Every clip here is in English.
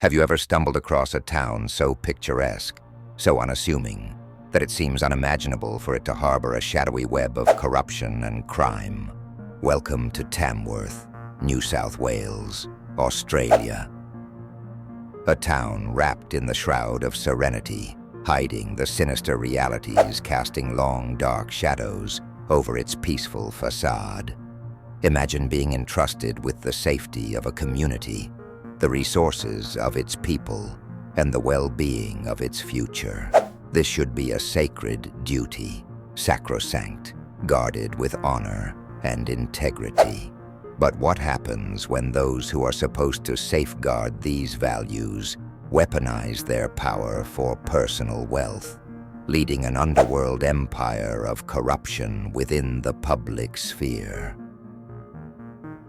Have you ever stumbled across a town so picturesque, so unassuming, that it seems unimaginable for it to harbor a shadowy web of corruption and crime? Welcome to Tamworth, New South Wales, Australia. A town wrapped in the shroud of serenity, hiding the sinister realities casting long, dark shadows over its peaceful facade. Imagine being entrusted with the safety of a community, the resources of its people, and the well-being of its future. This should be a sacred duty, sacrosanct, guarded with honor and integrity. But what happens when those who are supposed to safeguard these values weaponize their power for personal wealth, leading an underworld empire of corruption within the public sphere?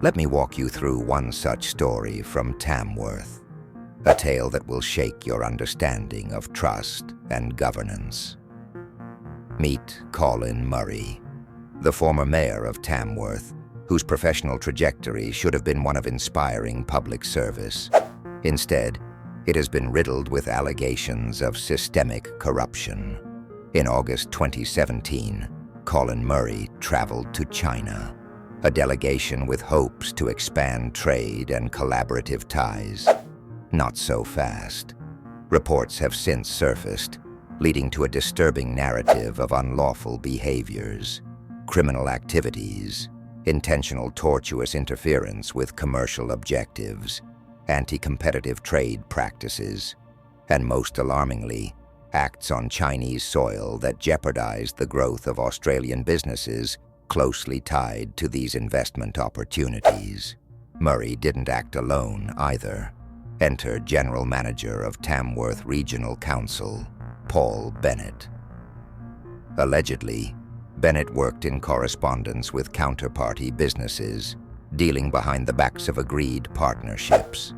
Let me walk you through one such story from Tamworth, a tale that will shake your understanding of trust and governance. Meet Colin Murray, the former mayor of Tamworth, whose professional trajectory should have been one of inspiring public service. Instead, it has been riddled with allegations of systemic corruption. In August 2017, Colin Murray traveled to China, a delegation with hopes to expand trade and collaborative ties. Not so fast. Reports have since surfaced, leading to a disturbing narrative of unlawful behaviors, criminal activities, intentional tortuous interference with commercial objectives, anti-competitive trade practices, and most alarmingly, acts on Chinese soil that jeopardized the growth of Australian businesses closely tied to these investment opportunities. Murray didn't act alone either. Enter General Manager of Tamworth Regional Council, Paul Bennett. Allegedly, Bennett worked in correspondence with counterparty businesses, dealing behind the backs of agreed partnerships.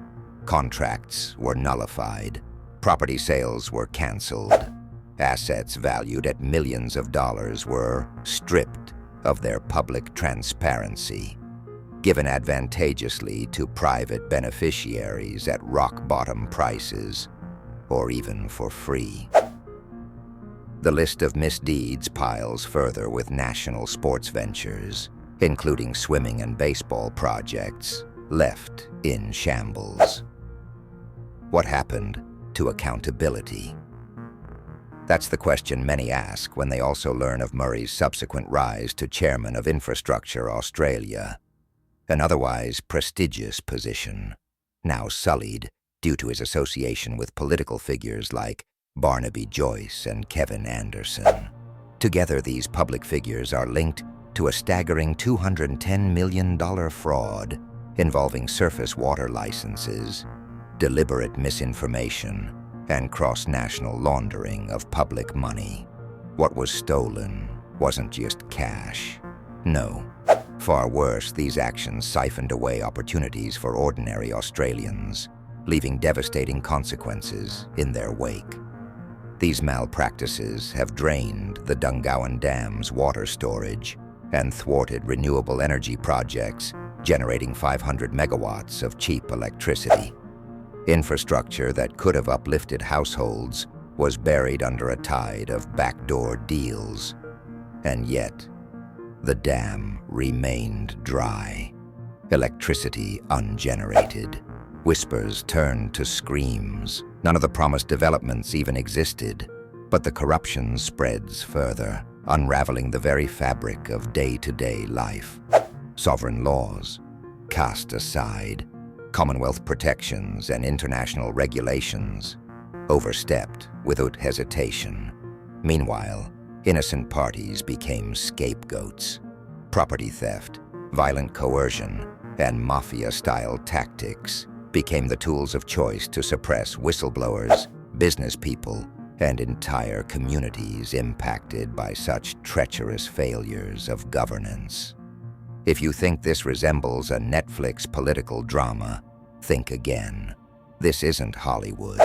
Contracts were nullified, property sales were cancelled, assets valued at millions of dollars were stripped of their public transparency, given advantageously to private beneficiaries at rock-bottom prices, or even for free. The list of misdeeds piles further with national sports ventures, including swimming and baseball projects, left in shambles. What happened to accountability? That's the question many ask when they also learn of Murray's subsequent rise to Chairman of Infrastructure Australia, an otherwise prestigious position, now sullied due to his association with political figures like Barnaby Joyce and Kevin Anderson. Together, these public figures are linked to a staggering $210 million fraud involving surface water licenses, deliberate misinformation, and cross-national laundering of public money. What was stolen wasn't just cash. No. Far worse, these actions siphoned away opportunities for ordinary Australians, leaving devastating consequences in their wake. These malpractices have drained the Dungowan Dam's water storage and thwarted renewable energy projects, generating 500 megawatts of cheap electricity. Infrastructure that could have uplifted households was buried under a tide of backdoor deals. And yet, the dam remained dry, electricity ungenerated. Whispers turned to screams. None of the promised developments even existed, but the corruption spreads further, unraveling the very fabric of day-to-day life. Sovereign laws cast aside, Commonwealth protections and international regulations overstepped without hesitation. Meanwhile, innocent parties became scapegoats. Property theft, violent coercion, and mafia-style tactics became the tools of choice to suppress whistleblowers, business people, and entire communities impacted by such treacherous failures of governance. If you think this resembles a Netflix political drama, think again. This isn't Hollywood.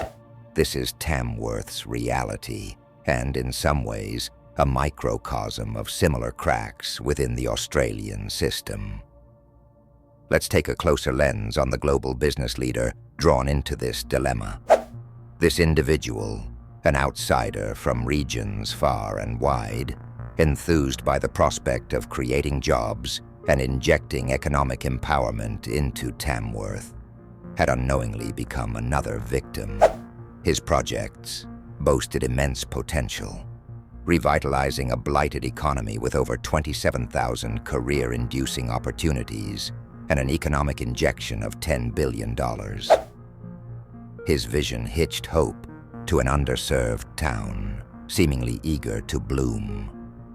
This is Tamworth's reality, and in some ways, a microcosm of similar cracks within the Australian system. Let's take a closer lens on the global business leader drawn into this dilemma. This individual, an outsider from regions far and wide, enthused by the prospect of creating jobs and injecting economic empowerment into Tamworth, had unknowingly become another victim. His projects boasted immense potential, revitalizing a blighted economy with over 27,000 career-inducing opportunities and an economic injection of $10 billion. His vision hitched hope to an underserved town, seemingly eager to bloom.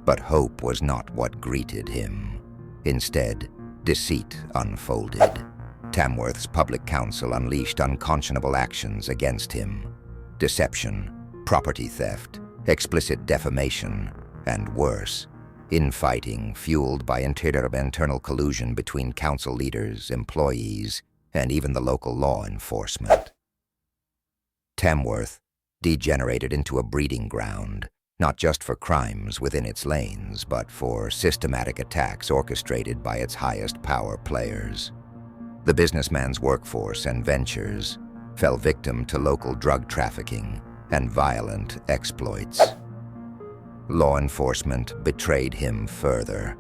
But hope was not what greeted him. Instead, deceit unfolded. Tamworth's public council unleashed unconscionable actions against him. Deception, property theft, explicit defamation, and worse, infighting fueled by internal collusion between council leaders, employees, and even the local law enforcement. Tamworth degenerated into a breeding ground, not just for crimes within its lanes, but for systematic attacks orchestrated by its highest power players. The businessman's workforce and ventures fell victim to local drug trafficking and violent exploits. Law enforcement betrayed him further.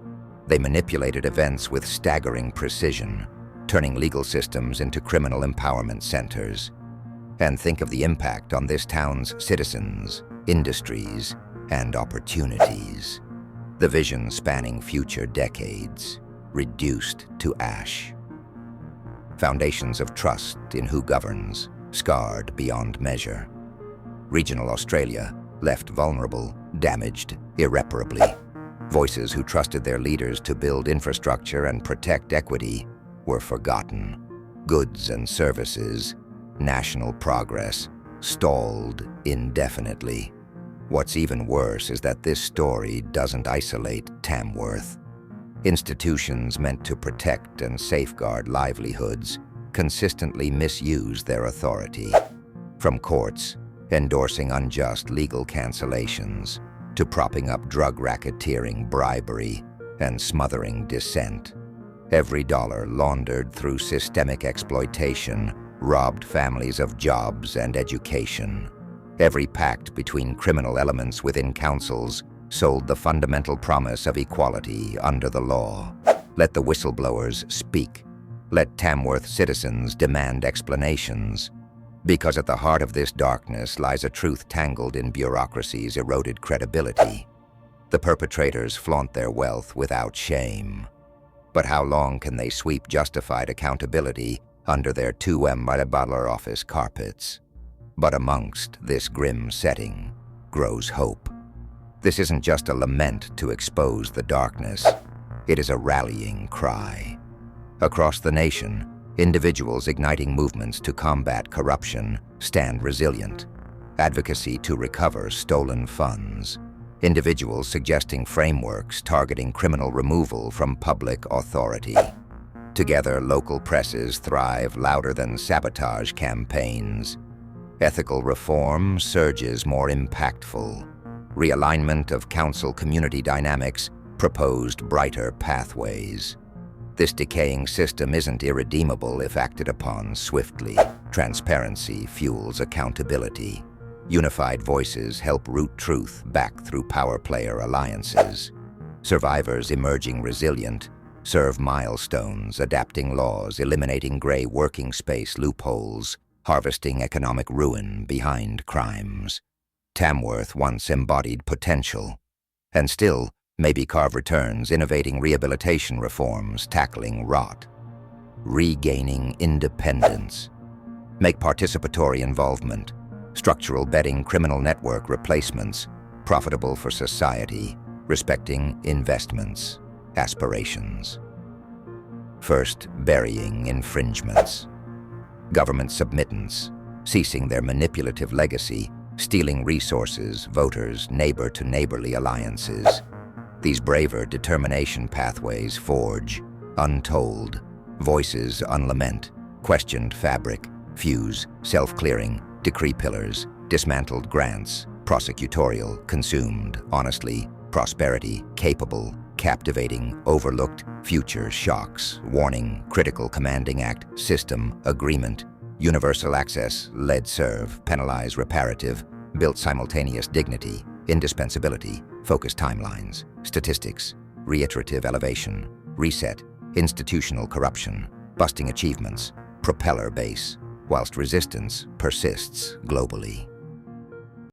They manipulated events with staggering precision, turning legal systems into criminal empowerment centers. And think of the impact on this town's citizens, industries, and opportunities. The vision spanning future decades, reduced to ash. Foundations of trust in who governs, scarred beyond measure. Regional Australia, left vulnerable, damaged irreparably. Voices who trusted their leaders to build infrastructure and protect equity were forgotten. Goods and services, national progress, stalled indefinitely. What's even worse is that this story doesn't isolate Tamworth. Institutions meant to protect and safeguard livelihoods consistently misuse their authority. From courts endorsing unjust legal cancellations to propping up drug racketeering, bribery, and smothering dissent. Every dollar laundered through systemic exploitation robbed families of jobs and education. Every pact between criminal elements within councils sold the fundamental promise of equality under the law. Let the whistleblowers speak. Let Tamworth citizens demand explanations. Because at the heart of this darkness lies a truth tangled in bureaucracy's eroded credibility. The perpetrators flaunt their wealth without shame. But how long can they sweep justified accountability under their 2M Butler office carpets? But amongst this grim setting grows hope. This isn't just a lament to expose the darkness. It is a rallying cry. Across the nation, individuals igniting movements to combat corruption stand resilient. Advocacy to recover stolen funds. Individuals suggesting frameworks targeting criminal removal from public authority. Together, local presses thrive louder than sabotage campaigns. Ethical reform surges more impactful. Realignment of council community dynamics proposed brighter pathways. This decaying system isn't irredeemable if acted upon swiftly. Transparency fuels accountability. Unified voices help root truth back through power player alliances. Survivors emerging resilient serve milestones, adapting laws, eliminating gray working space loopholes, harvesting economic ruin behind crimes. Tamworth once embodied potential, and still maybe carve returns, innovating rehabilitation reforms, tackling rot, regaining independence. Make participatory involvement, structural bedding criminal network replacements, profitable for society, respecting investments, aspirations. First, burying infringements. Government submittance, ceasing their manipulative legacy, stealing resources, voters, neighbor-to-neighborly alliances. These braver determination pathways forge, untold, voices unlament, questioned fabric, fuse, self-clearing, decree pillars, dismantled grants, prosecutorial, consumed, honestly, prosperity, capable, captivating, overlooked, future shocks, warning, critical commanding act, system, agreement, Universal access, lead serve, penalize reparative, built simultaneous dignity, indispensability, focused timelines, statistics, reiterative elevation, reset, institutional corruption, busting achievements, propeller base, whilst resistance persists globally.